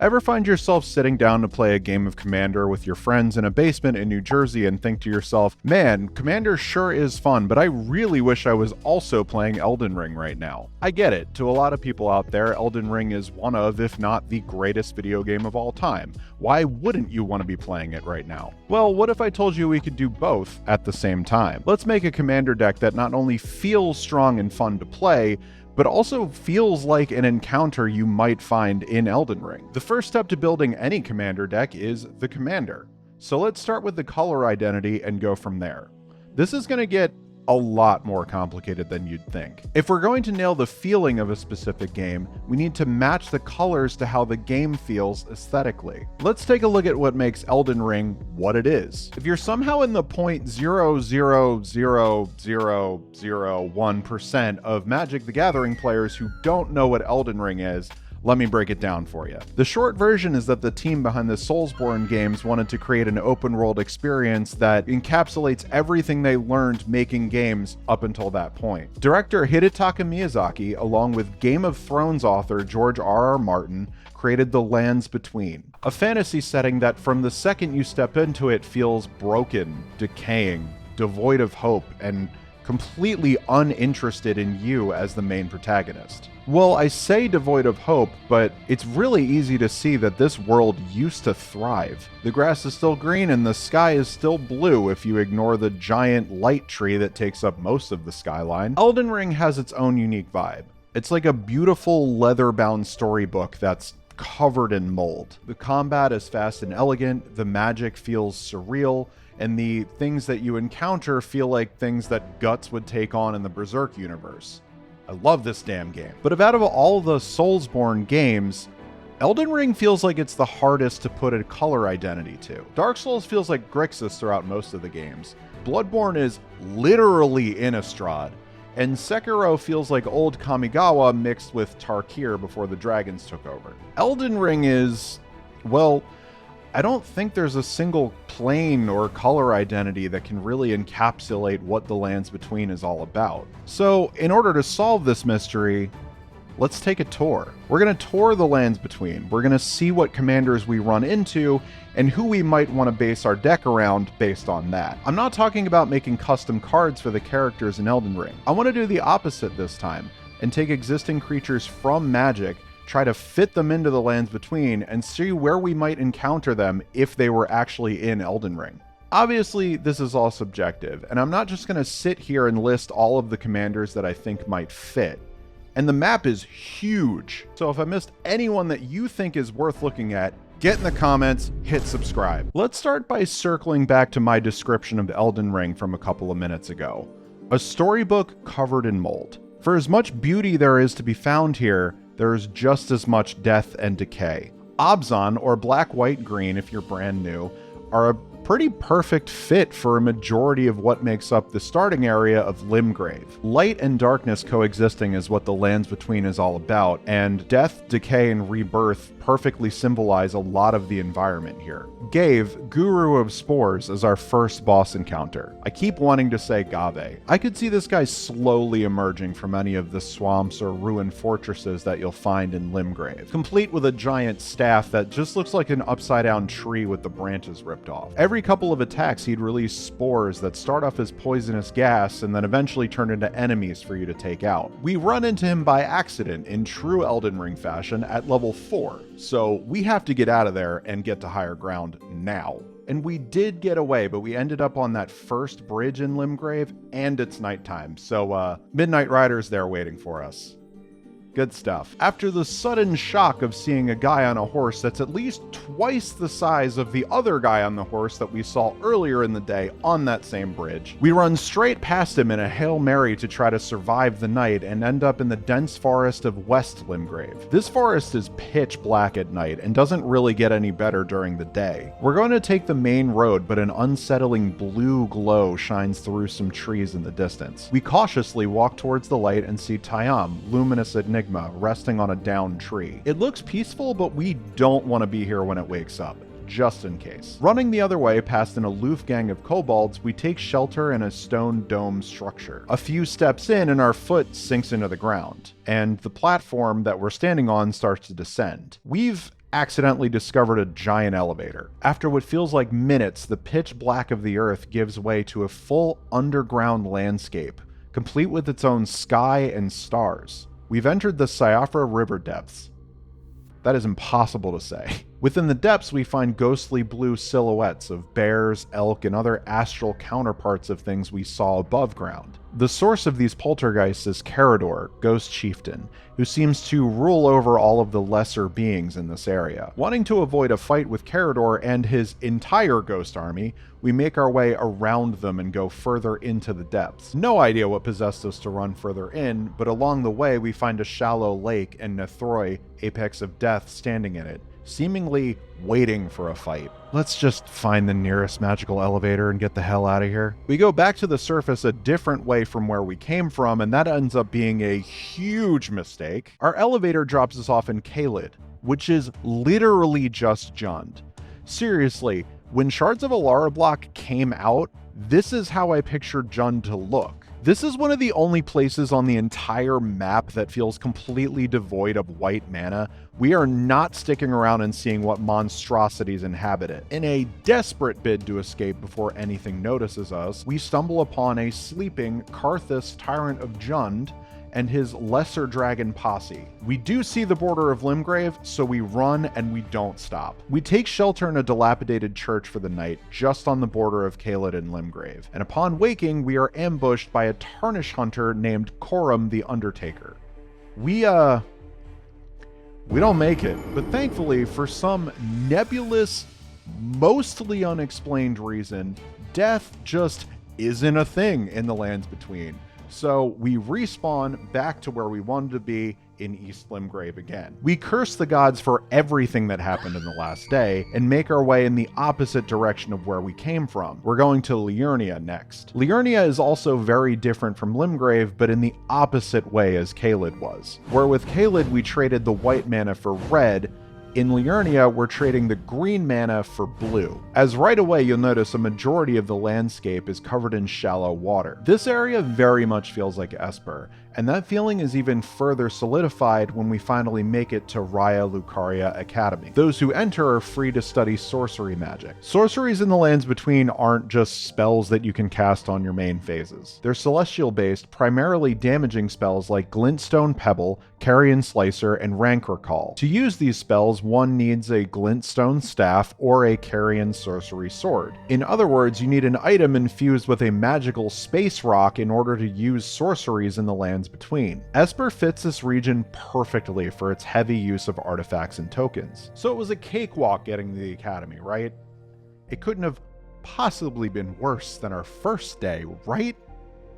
Ever find yourself sitting down to play a game of Commander with your friends in a basement in New Jersey and think to yourself, man, Commander sure is fun, but I really wish I was also playing Elden Ring right now? I get it. To a lot of people out there, Elden Ring is one of, if not the greatest video game of all time. Why wouldn't you want to be playing it right now? Well, what if I told you we could do both at the same time? Let's make a Commander deck that not only feels strong and fun to play, but also feels like an encounter you might find in Elden Ring. The first step to building any Commander deck is the Commander. So let's start with the color identity and go from there. This is going to get a lot more complicated than you'd think. If we're going to nail the feeling of a specific game, we need to match the colors to how the game feels aesthetically. Let's take a look at what makes Elden Ring what it is. If you're somehow in the 0.0000001% of Magic the Gathering players who don't know what Elden Ring is, let me break it down for you. The short version is that the team behind the Soulsborne games wanted to create an open world experience that encapsulates everything they learned making games up until that point. Director Hidetaka Miyazaki, along with Game of Thrones author George R.R. Martin, created The Lands Between, a fantasy setting that from the second you step into it feels broken, decaying, devoid of hope, and completely uninterested in you as the main protagonist. Well, I say devoid of hope, but it's really easy to see that this world used to thrive. The grass is still green and the sky is still blue if you ignore the giant light tree that takes up most of the skyline. Elden Ring has its own unique vibe. It's like a beautiful leather-bound storybook that's covered in mold. The combat is fast and elegant, the magic feels surreal, and the things that you encounter feel like things that Guts would take on in the Berserk universe. I love this damn game. But out of all the Soulsborne games, Elden Ring feels like it's the hardest to put a color identity to. Dark Souls feels like Grixis throughout most of the games. Bloodborne is literally Innistrad, and Sekiro feels like old Kamigawa mixed with Tarkir before the dragons took over. Elden Ring is, well, I don't think there's a single plane or color identity that can really encapsulate what the Lands Between is all about. So, in order to solve this mystery, let's take a tour. We're going to tour the Lands Between. We're going to see what commanders we run into and who we might want to base our deck around based on that. I'm not talking about making custom cards for the characters in Elden Ring. I want to do the opposite this time and take existing creatures from Magic, try to fit them into the Lands Between, and see where we might encounter them if they were actually in Elden Ring. Obviously, this is all subjective, and I'm not just going to sit here and list all of the commanders that I think might fit. And the map is huge, so if I missed anyone that you think is worth looking at, get in the comments, hit subscribe. Let's start by circling back to my description of Elden Ring from a couple of minutes ago. A storybook covered in mold. For as much beauty there is to be found here, there is just as much death and decay. Abzan, or black, white, green if you're brand new, are a pretty perfect fit for a majority of what makes up the starting area of Limgrave. Light and darkness coexisting is what the Lands Between is all about, and death, decay, and rebirth perfectly symbolize a lot of the environment here. Gave, Guru of Spores, is our first boss encounter. I keep wanting to say Gave. I could see this guy slowly emerging from any of the swamps or ruined fortresses that you'll find in Limgrave, complete with a giant staff that just looks like an upside-down tree with the branches ripped off. Every couple of attacks, he'd release spores that start off as poisonous gas and then eventually turn into enemies for you to take out. We run into him by accident in true Elden Ring fashion at level 4. So we have to get out of there and get to higher ground now. And we did get away, but we ended up on that first bridge in Limgrave, and it's nighttime. So Midnight Rider's there waiting for us. Good stuff. After the sudden shock of seeing a guy on a horse that's at least twice the size of the other guy on the horse that we saw earlier in the day on that same bridge, we run straight past him in a Hail Mary to try to survive the night and end up in the dense forest of West Limgrave. This forest is pitch black at night and doesn't really get any better during the day. We're going to take the main road, but an unsettling blue glow shines through some trees in the distance. We cautiously walk towards the light and see Tyam, luminous enigma, resting on a downed tree. It looks peaceful, but we don't want to be here when it wakes up, just in case. Running the other way past an aloof gang of kobolds, we take shelter in a stone dome structure. A few steps in and our foot sinks into the ground, and the platform that we're standing on starts to descend. We've accidentally discovered a giant elevator. After what feels like minutes, the pitch black of the earth gives way to a full underground landscape, complete with its own sky and stars. We've entered the Siofra River depths. That is impossible to say. Within the depths, we find ghostly blue silhouettes of bears, elk, and other astral counterparts of things we saw above ground. The source of these poltergeists is Carador, Ghost Chieftain, who seems to rule over all of the lesser beings in this area. Wanting to avoid a fight with Carador and his entire ghost army, we make our way around them and go further into the depths. No idea what possessed us to run further in, but along the way we find a shallow lake and Nethroi, Apex of Death, standing in it, seemingly waiting for a fight. Let's just find the nearest magical elevator and get the hell out of here. We go back to the surface a different way from where we came from, and that ends up being a huge mistake. Our elevator drops us off in Caelid, which is literally just Jund. Seriously, when Shards of Alara block came out, this is how I pictured Jund to look. This is one of the only places on the entire map that feels completely devoid of white mana. We are not sticking around and seeing what monstrosities inhabit it. In a desperate bid to escape before anything notices us, we stumble upon a sleeping Karthus, Tyrant of Jund, and his lesser dragon posse. We do see the border of Limgrave, so we run and we don't stop. We take shelter in a dilapidated church for the night, just on the border of Caelid and Limgrave, and upon waking, we are ambushed by a Tarnish hunter named Coram the Undertaker. We don't make it, but thankfully, for some nebulous, mostly unexplained reason, death just isn't a thing in the Lands Between. So we respawn back to where we wanted to be in East Limgrave again. We curse the gods for everything that happened in the last day and make our way in the opposite direction of where we came from. We're going to Liurnia next. Liurnia is also very different from Limgrave, but in the opposite way as Caelid was. Where with Caelid we traded the white mana for red, in Liurnia, we're trading the green mana for blue. As right away you'll notice a majority of the landscape is covered in shallow water. This area very much feels like Esper, and that feeling is even further solidified when we finally make it to Raya Lucaria Academy. Those who enter are free to study sorcery magic. Sorceries in the Lands Between aren't just spells that you can cast on your main phases. They're celestial-based, primarily damaging spells like Glintstone Pebble, Carrion Slicer, and Rancor Call. To use these spells, one needs a Glintstone Staff or a Carrion Sorcery Sword. In other words, you need an item infused with a magical space rock in order to use sorceries in the Lands Between. Esper fits this region perfectly for its heavy use of artifacts and tokens. So it was a cakewalk getting to the Academy, right? It couldn't have possibly been worse than our first day, right?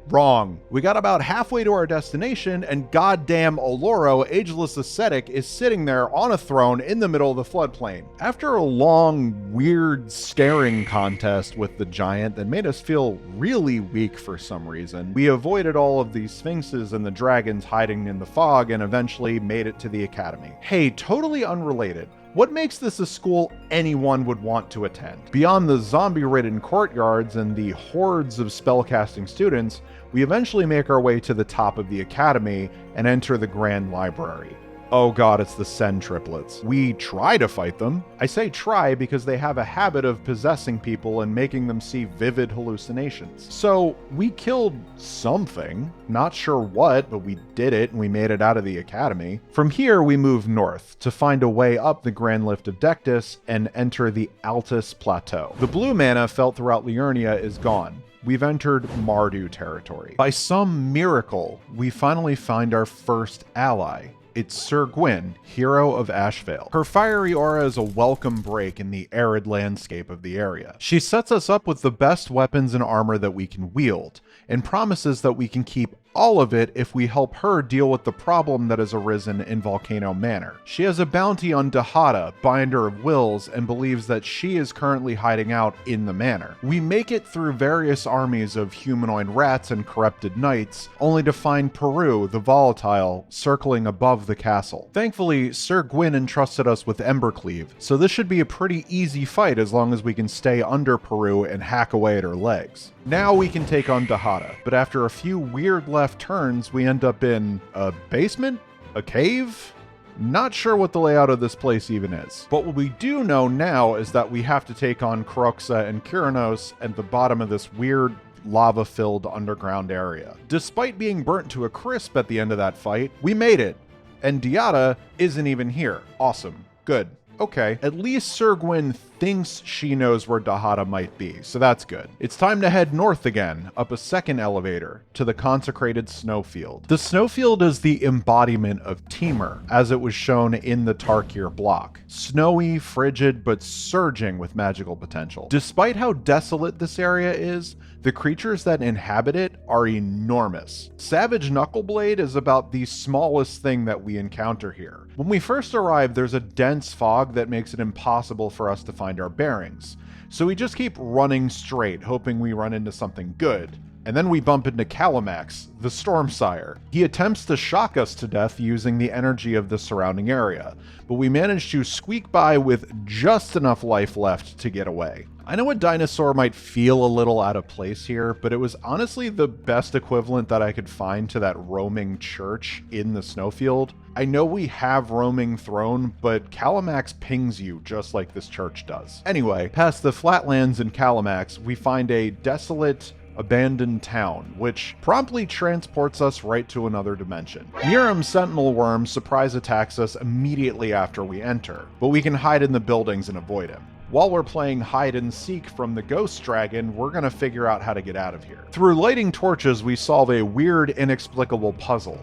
Wrong. We got about halfway to our destination, and goddamn Oloro, Ageless Ascetic, is sitting there on a throne in the middle of the floodplain. After a long, weird staring contest with the giant that made us feel really weak for some reason, we avoided all of these sphinxes and the dragons hiding in the fog and eventually made it to the academy. Hey, totally unrelated. What makes this a school anyone would want to attend? Beyond the zombie-ridden courtyards and the hordes of spellcasting students, we eventually make our way to the top of the academy and enter the Grand Library. Oh god, it's the Sen triplets. We try to fight them. I say try because they have a habit of possessing people and making them see vivid hallucinations. So we killed something, not sure what, but we did it and we made it out of the academy. From here we move north to find a way up the Grand Lift of Dectus and enter the Altus Plateau. The blue mana felt throughout Liurnia is gone. We've entered Mardu territory. By some miracle, we finally find our first ally. It's Sir Gwyn, hero of Ashvale. Her fiery aura is a welcome break in the arid landscape of the area. She sets us up with the best weapons and armor that we can wield, and promises that we can keep all of it if we help her deal with the problem that has arisen in Volcano Manor. She has a bounty on Dahada, Binder of Wills, and believes that she is currently hiding out in the manor. We make it through various armies of humanoid rats and corrupted knights, only to find Peru, the Volatile, circling above the castle. Thankfully, Sir Gwyn entrusted us with Embercleave, so this should be a pretty easy fight as long as we can stay under Peru and hack away at her legs. Now we can take on Dahada, but after a few weird left turns, we end up in a basement? A cave? Not sure what the layout of this place even is. But what we do know now is that we have to take on Kroxa and Kyranos at the bottom of this weird lava-filled underground area. Despite being burnt to a crisp at the end of that fight, we made it. And Diada isn't even here. Awesome. Good. Okay, at least Sir Gwyn thinks she knows where Dahada might be, so that's good. It's time to head north again, up a second elevator, to the consecrated snowfield. The snowfield is the embodiment of Temur, as it was shown in the Tarkir block. Snowy, frigid, but surging with magical potential. Despite how desolate this area is, the creatures that inhabit it are enormous. Savage Knuckleblade is about the smallest thing that we encounter here. When we first arrive, there's a dense fog that makes it impossible for us to find our bearings. So we just keep running straight, hoping we run into something good. And then we bump into Calamax, the Stormsire. He attempts to shock us to death using the energy of the surrounding area, but we manage to squeak by with just enough life left to get away. I know a dinosaur might feel a little out of place here, but it was honestly the best equivalent that I could find to that roaming church in the snowfield. I know we have roaming throne, but Calamax pings you just like this church does. Anyway, past the flatlands in Calamax, we find a desolate, abandoned town, which promptly transports us right to another dimension. Miram's sentinel worm surprise attacks us immediately after we enter, but we can hide in the buildings and avoid him. While we're playing hide and seek from the ghost dragon, we're gonna figure out how to get out of here. Through lighting torches, we solve a weird, inexplicable puzzle,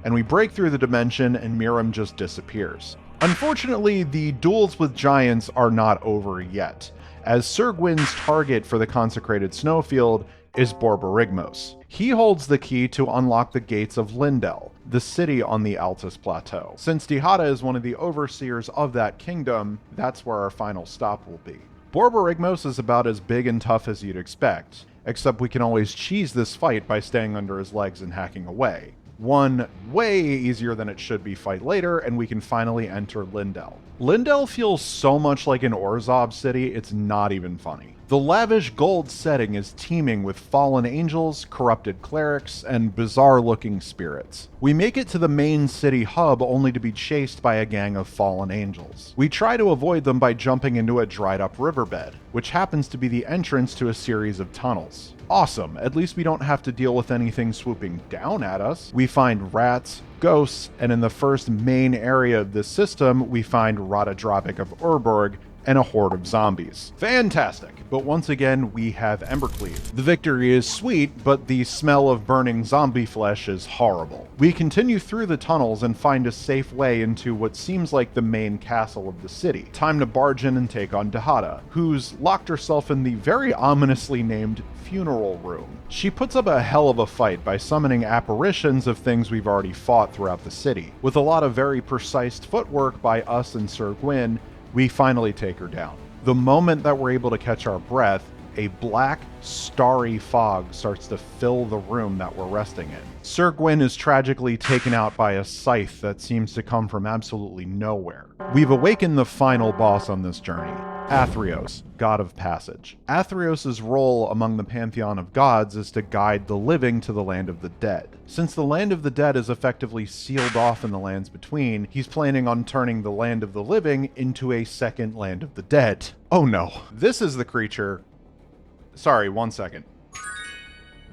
and we break through the dimension and Miram just disappears. Unfortunately, the duels with giants are not over yet, as Sir Gwyn's target for the consecrated snowfield is Borborygmos. He holds the key to unlock the gates of Lindell, the city on the Altus Plateau. Since Dihada is one of the overseers of that kingdom, that's where our final stop will be. Borborygmos is about as big and tough as you'd expect, except we can always cheese this fight by staying under his legs and hacking away. One way easier than it should be fight later, and we can finally enter Lindell. Lindell feels so much like an Orzhov city, it's not even funny. The lavish gold setting is teeming with fallen angels, corrupted clerics, and bizarre-looking spirits. We make it to the main city hub only to be chased by a gang of fallen angels. We try to avoid them by jumping into a dried-up riverbed, which happens to be the entrance to a series of tunnels. Awesome, at least we don't have to deal with anything swooping down at us. We find rats, ghosts, and in the first main area of this system, we find Radadravik of Urborg, and a horde of zombies. Fantastic! But once again, we have Embercleave. The victory is sweet, but the smell of burning zombie flesh is horrible. We continue through the tunnels and find a safe way into what seems like the main castle of the city. Time to barge in and take on Dahada, who's locked herself in the very ominously named funeral room. She puts up a hell of a fight by summoning apparitions of things we've already fought throughout the city. With a lot of very precise footwork by us and Sir Gwyn, we finally take her down. The moment that we're able to catch our breath, a black, starry fog starts to fill the room that we're resting in. Sir Gwyn is tragically taken out by a scythe that seems to come from absolutely nowhere. We've awakened the final boss on this journey, Athreos, God of Passage. Athreos' role among the pantheon of gods is to guide the living to the land of the dead. Since the land of the dead is effectively sealed off in the lands between, he's planning on turning the land of the living into a second land of the dead. Oh no, this is the creature. Sorry, 1 second.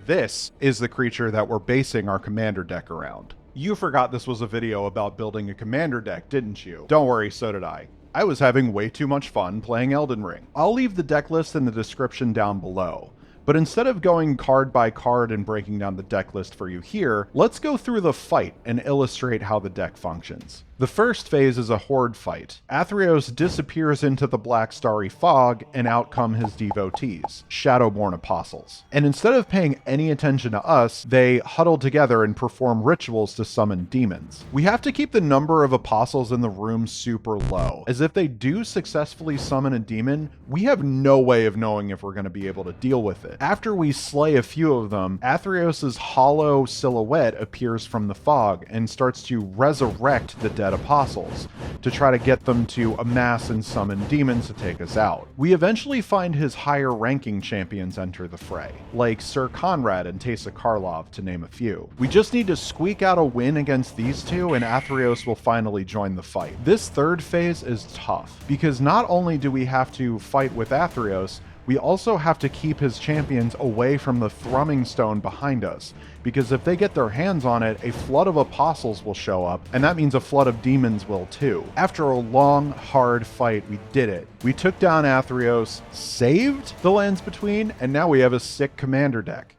This is the creature that we're basing our commander deck around. You forgot this was a video about building a commander deck, didn't you? Don't worry, so did I. I was having way too much fun playing Elden Ring. I'll leave the deck list in the description down below. But instead of going card by card and breaking down the deck list for you here, let's go through the fight and illustrate how the deck functions. The first phase is a horde fight. Athreos disappears into the black starry fog, and out come his devotees, Shadowborn Apostles. And instead of paying any attention to us, they huddle together and perform rituals to summon demons. We have to keep the number of apostles in the room super low, as if they do successfully summon a demon, we have no way of knowing if we're going to be able to deal with it. After we slay a few of them, Athreos' hollow silhouette appears from the fog and starts to resurrect the dead undead apostles to try to get them to amass and summon demons to take us out. We eventually find his higher ranking champions enter the fray, like Sir Conrad and Teysa Karlov, to name a few. We just need to squeak out a win against these two and Athreos will finally join the fight. This third phase is tough, because not only do we have to fight with Athreos, we also have to keep his champions away from the Thrumming Stone behind us, because if they get their hands on it, a flood of apostles will show up, and that means a flood of demons will too. After a long, hard fight, we did it. We took down Athreos, saved the Lands Between, and now we have a sick commander deck.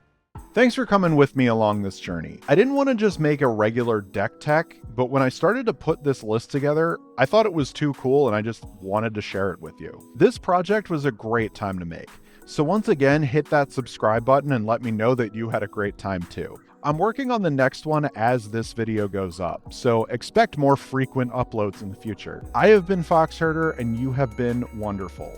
Thanks for coming with me along this journey. I didn't want to just make a regular deck tech, but when I started to put this list together, I thought it was too cool and I just wanted to share it with you. This project was a great time to make, so once again, hit that subscribe button and let me know that you had a great time too. I'm working on the next one as this video goes up, so expect more frequent uploads in the future. I have been Foxherder and you have been wonderful.